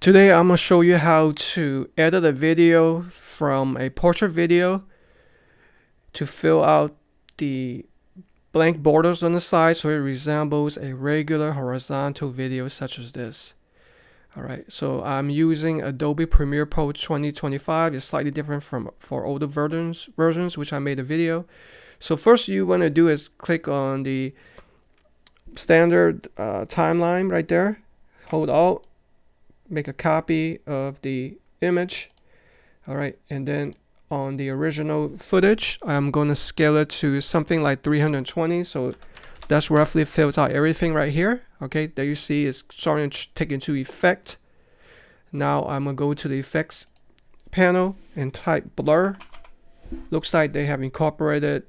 Today I'm going to show you how to edit a video from a portrait video to fill out the blank borders on the side so it resembles a regular horizontal video such as this. Alright, so I'm using Adobe Premiere Pro 2025. It's slightly different for older versions which I made a video. So first you want to do is click on the standard timeline right there. Hold Alt, make a copy of the image. Alright, and then on the original footage I'm going to scale it to something like 320, so that's roughly fills out everything right here. Okay, there you see it's starting to take into effect. Now I'm going to go to the effects panel and type blur. Looks like they have incorporated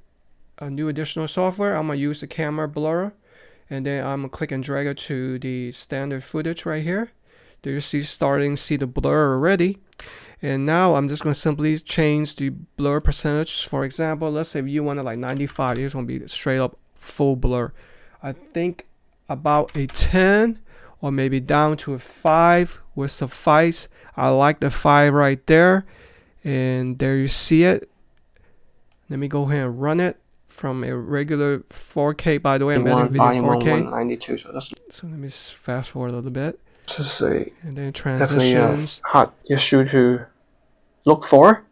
a new additional software. I'm going to use the camera blur, and then I'm going to click and drag it to the standard footage right here. There you see starting to see the blur already. And now I'm just going to simply change the blur percentage. For example, let's say if you want it like 95, it's going to be straight up full blur. I think about a 10 or maybe down to a 5 will suffice. I like the 5 right there. And there you see it. Let me go ahead and run it from a regular 4K. By the way, I'm editing video 4K. So let me fast forward a little bit. This is a and then definitely transitions. a hard issue to look for.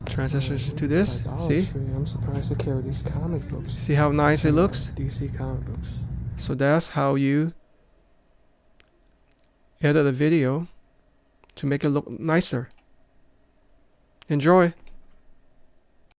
Transitions to this. See? I'm surprised they carry these comic books. See how nice it looks? DC comic books. So that's how you edit a video to make it look nicer. Enjoy.